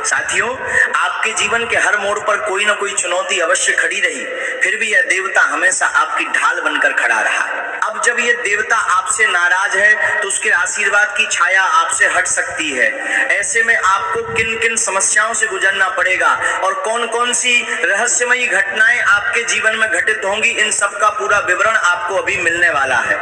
साथियों, आपके जीवन के हर मोड़ पर कोई न कोई चुनौती अवश्य खड़ी रही, फिर भी यह देवता हमेशा आपकी ढाल बनकर खड़ा रहा। अब जब यह देवता आपसे नाराज है तो उसके आशीर्वाद की छाया आपसे हट सकती है। ऐसे में आपको किन किन समस्याओं से गुजरना पड़ेगा और कौन कौन सी रहस्यमयी घटनाएं आपके जीवन में घटित होंगी, इन सब का पूरा विवरण आपको अभी मिलने वाला है।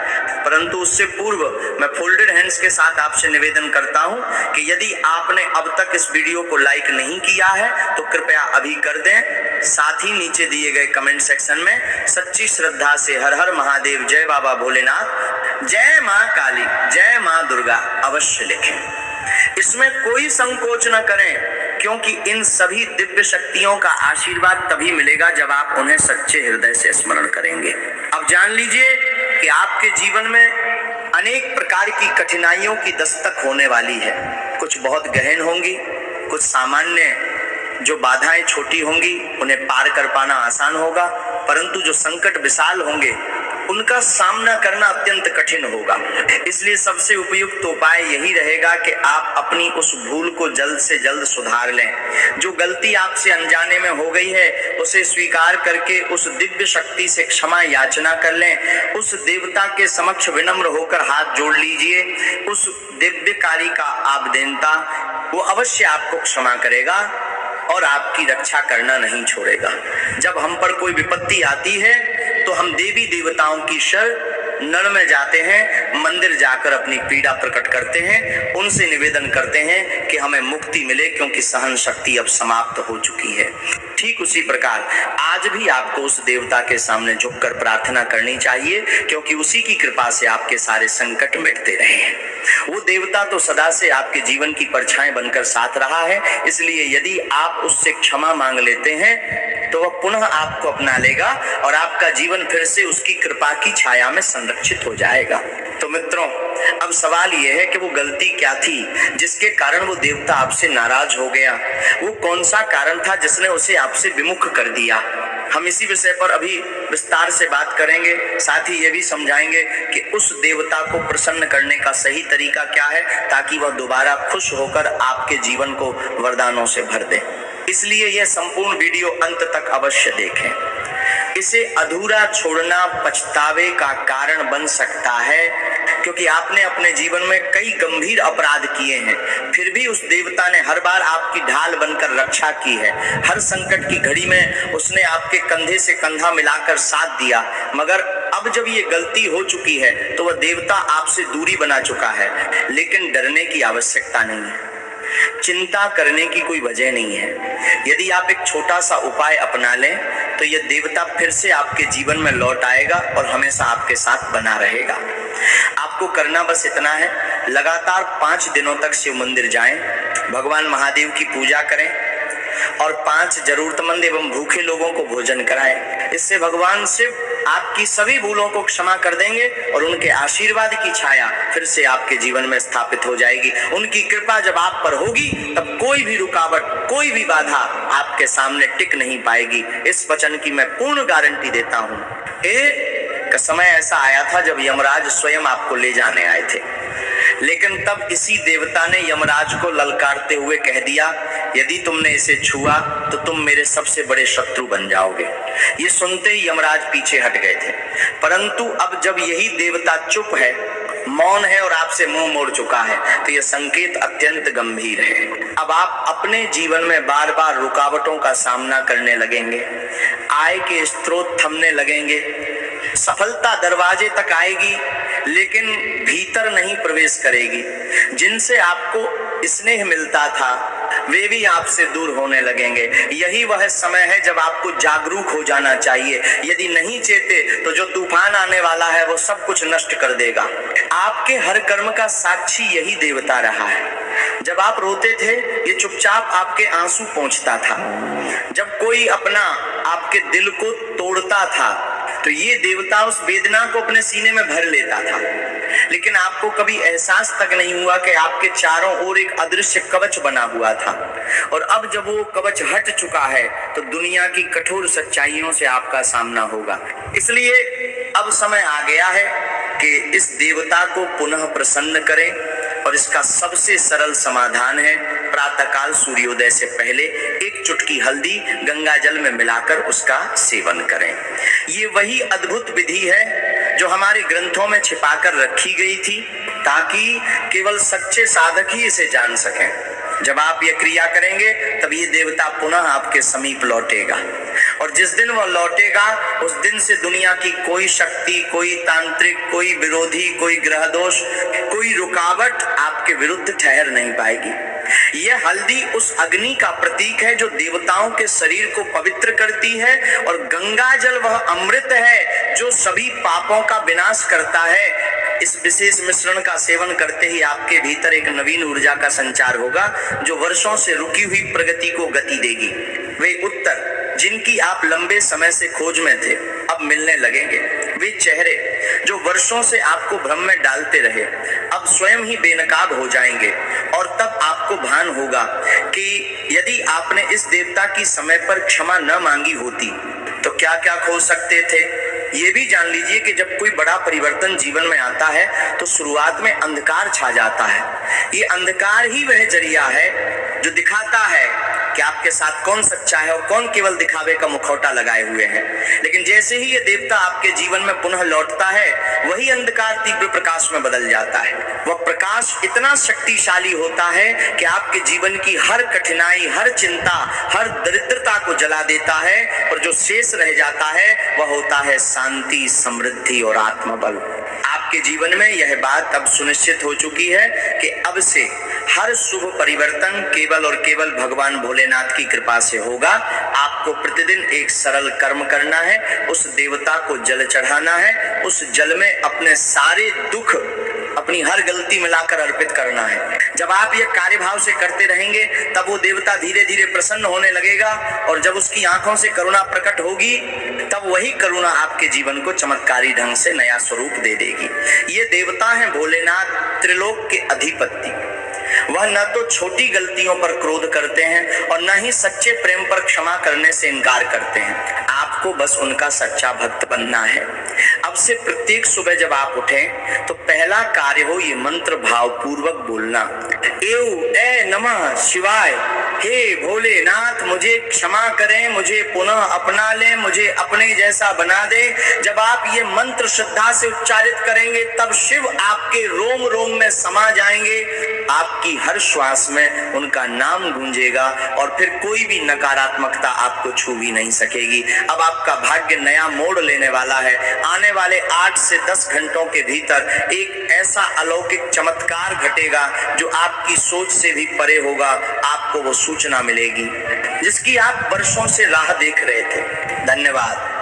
परंतु उससे पूर्व मैं फोल्डेड हैंड्स के साथ आपसे निवेदन करता हूं कि यदि आपने अब तक इस वीडियो को लाइक नहीं किया है तो कृपया अभी कर दें। साथ ही नीचे दिए गए कमेंट सेक्शन में सच्ची श्रद्धा से हर हर महादेव, जय बाबा भोलेनाथ, जय मां काली, जय मां दुर्गा अवश्य लिखें। इसमें कोई संकोच न करें, क्योंकि इन सभी दिव्य शक्तियों का आशीर्वाद तभी मिलेगा जब आप उन्हें सच्चे हृदय से स्मरण करेंगे। अब जान लीजिए कि आपके जीवन में अनेक प्रकार की कठिनाइयों की दस्तक होने वाली है। कुछ बहुत गहन होंगी, कुछ सामान्य जो बाधाएं छोटी होंगी उन्हें पार कर पाना आसान होगा, परंतु जो संकट विशाल होंगे उनका सामना करना अत्यंत कठिन होगा। इसलिए सबसे उपयुक्त उपाय यही रहेगा कि आप अपनी उस भूल को जल्द से जल्द सुधार लें। जो गलती आपसे अनजाने में हो गई है उसे स्वीकार करके उस दिव्य शक्ति से क्षमा याचना कर लें। उस देवता के समक्ष विनम्र होकर हाथ जोड़ लीजिए। उस दिव्यकारी का आप देवता वो अवश्य आपको क्षमा करेगा और आपकी रक्षा करना नहीं छोड़ेगा। जब हम पर कोई विपत्ति आती है तो हम देवी देवताओं की शरण में जाते हैं, मंदिर जाकर अपनी पीड़ा प्रकट करते हैं, उनसे निवेदन करते हैं कि हमें मुक्ति मिले, क्योंकि सहन शक्ति अब समाप्त हो चुकी है। ठीक उसी प्रकार आज भी आपको उस देवता के सामने झुककर प्रार्थना करनी चाहिए, क्योंकि उसी की कृपा से आपके सारे संकट मिटते रहे हैं। वो देवता तो सदा से आपके जीवन की परछाई बनकर साथ रहा है, इसलिए यदि आप उससे क्षमा मांग लेते हैं तो वह पुनः आपको अपना लेगा और आपका जीवन फिर से उसकी कृपा की छाया में संरक्षित हो जाएगा। तो मित्रों, अब सवाल यह है कि वो गलती क्या थी जिसके कारण वो देवता आपसे नाराज हो गया। वो कौन सा कारण था जिसने उसे आपसे विमुख कर दिया। हम इसी विषय पर अभी विस्तार से बात करेंगे। साथ ही ये भी समझाएंगे कि उस देवता को प्रसन्न करने का सही तरीका क्या है, ताकि वह दोबारा खुश होकर आपके जीवन को वरदानों से भर दे। इसलिए यह संपूर्ण वीडियो अंत तक अवश्य देखें। इसे अधूरा छोड़ना पछतावे का कारण बन सकता है, क्योंकि आपने अपने जीवन में कई गंभीर अपराध किए हैं, फिर भी उस देवता ने हर बार आपकी ढाल बनकर रक्षा की है। हर संकट की घड़ी में उसने आपके कंधे से कंधा मिलाकर साथ दिया। मगर अब जब ये गलती हो चुकी है तो वह देवता आपसे दूरी बना चुका है। लेकिन डरने की आवश्यकता नहीं है, चिंता करने की कोई वजह नहीं है। यदि आप एक छोटा सा उपाय अपना लें तो यह देवता फिर से आपके जीवन में लौट आएगा और हमेशा आपके साथ बना रहेगा। आपको करना बस इतना है, लगातार 5 दिनों तक शिव मंदिर जाएं, भगवान महादेव की पूजा करें और 5 जरूरतमंद एवं भूखे लोगों को भोजन कराएं। इससे भगवान शिव आपकी सभी भूलों को क्षमा कर देंगे और उनके आशीर्वाद की छाया फिर से आपके जीवन में स्थापित हो जाएगी। उनकी कृपा जब आप पर होगी तब कोई भी रुकावट, कोई भी बाधा आपके सामने टिक नहीं पाएगी। इस वचन की मैं पूर्ण गारंटी देता हूं। एक समय ऐसा आया था जब यमराज स्वयं आपको ले जाने आए थे, लेकिन तब इसी देवता ने यमराज को ललकारते हुए कह दिया, यदि तुमने इसे छुआ तो तुम मेरे सबसे बड़े शत्रु बन जाओगे। ये सुनते ही यमराज पीछे हट गए थे। परंतु अब जब यही देवता चुप है, मौन है और आपसे मुंह मोड़ चुका है, तो यह संकेत अत्यंत गंभीर है। अब आप अपने जीवन में बार बार रुकावटों का सामना करने लगेंगे, आय के स्रोत थमने लगेंगे, सफलता दरवाजे तक आएगी लेकिन भीतर नहीं प्रवेश करेगी। जिनसे आपको स्नेह मिलता था वे भी आपसे दूर होने लगेंगे। यही वह समय है जब आपको जागरूक हो जाना चाहिए। यदि नहीं चेते तो जो तूफान आने वाला है वो सब कुछ नष्ट कर देगा। आपके हर कर्म का साक्षी यही देवता रहा है। जब आप रोते थे ये चुपचाप आपके आंसू पोंछता था। जब कोई अपना आपके दिल को तोड़ता था तो ये देवता उस वेदना को अपने सीने में भर लेता था। लेकिन आपको कभी एहसास तक नहीं हुआ कि आपके चारों ओर एक अदृश्य कवच बना हुआ था। और अब जब वो कवच हट चुका है तो दुनिया की कठोर सच्चाइयों से आपका सामना होगा। इसलिए अब समय आ गया है कि इस देवता को पुनः प्रसन्न करें और इसका सबसे सरल समाधान है प्रातःकाल सूर्योदय से पहले एक चुटकी हल्दी गंगा जल में मिलाकर उसका सेवन करें। ये वही अद्भुत विधि है जो हमारे ग्रंथों में छिपाकर रखी गई थी ताकि केवल सच्चे साधक ही इसे जान सकें। जब आप ये क्रिया करेंगे तब ये देवता पुनः आपके समीप लौटेगा और जिस दिन वह लौटेगा उस दिन से दुनिया की कोई शक्ति, कोई तांत्रिक, कोई विरोधी, कोई ग्रह दोष, कोई रुकावट आपके विरुद्ध ठहर नहीं पाएगी। यह हल्दी उस अग्नि का प्रतीक है जो देवताओं के शरीर को पवित्र करती है और गंगा जल वह अमृत है जो सभी पापों का विनाश करता है। इस विशेष मिश्रण का सेवन करते ही आपके भीतर एक नवीन ऊर्जा का संचार होगा जो वर्षों से रुकी हुई प्रगति को गति देगी। वे उत्तर जिनकी आप लंबे समय से खोज में थे अब मिलने लगेंगे। वे चेहरे जो वर्षों से आपको भ्रम में डालते रहे अब स्वयं ही बेनकाब हो जाएंगे और तब आपको भान होगा कि यदि आपने इस देवता की समय पर क्षमा न मांगी होती तो क्या क्या खो सकते थे। ये भी जान लीजिए कि जब कोई बड़ा परिवर्तन जीवन में आता है तो शुरुआत में अंधकार छा जाता है। ये अंधकार ही वह जरिया है जो दिखाता है कि आपके साथ कौन सच्चा है और कौन केवल दिखावे का मुखौटा लगाए हुए है। लेकिन जैसे ही ये देवता आपके जीवन में पुनः लौटता है वही अंधकार तीव्र प्रकाश में बदल जाता है। वह प्रकाश इतना शक्तिशाली होता है कि आपके जीवन की हर कठिनाई, हर चिंता, हर दरिद्रता को जला देता है और जो शेष रह जाता है वह होता है शांति, समृद्धि और आत्मबल। आपके जीवन में यह बात अब सुनिश्चित हो चुकी है कि अब से हर शुभ परिवर्तन केवल और केवल भगवान भोलेनाथ की कृपा से होगा। आपको प्रतिदिन एक सरल कर्म करना है, उस देवता को जल चढ़ाना है, उस जल में अपने सारे दुख, अपनी हर गलती मिलाकर अर्पित करना है। जब आप यह कार्यभाव से करते रहेंगे तब वो देवता धीरे धीरे प्रसन्न होने लगेगा और जब उसकी आंखों से करुणा प्रकट होगी तब वही करुणा आपके जीवन को चमत्कारी ढंग से नया स्वरूप दे देगी। ये देवता है भोलेनाथ, त्रिलोक के अधिपति। वह न तो छोटी गलतियों पर क्रोध करते हैं और न ही सच्चे प्रेम पर क्षमा करने से इनकार करते हैं। आपको बस उनका सच्चा भक्त बनना है। अब से प्रत्येक सुबह जब आप उठें तो पहला कार्य हो ये मंत्र भाव पूर्वक बोलना, एव ए नमः शिवाय हे भोलेनाथ मुझे क्षमा करें, मुझे पुनः अपना लें, मुझे अपने जैसा बना दे। जब आप ये मंत्र श्रद्धा से उच्चारित करेंगे तब शिव आपके रोम रोम में समा जाएंगे, आपकी हर श्वास में उनका नाम गूंजेगा और फिर कोई भी नकारात्मकता आपको छू भी नहीं सकेगी। अब आपका भाग्य नया मोड़ लेने वाला है। आने वाले 8 से 10 घंटों के भीतर एक ऐसा अलौकिक चमत्कार घटेगा जो आपकी सोच से भी परे होगा। आपको वो सूचना मिलेगी जिसकी आप वर्षों से राह देख रहे थे। धन्यवाद।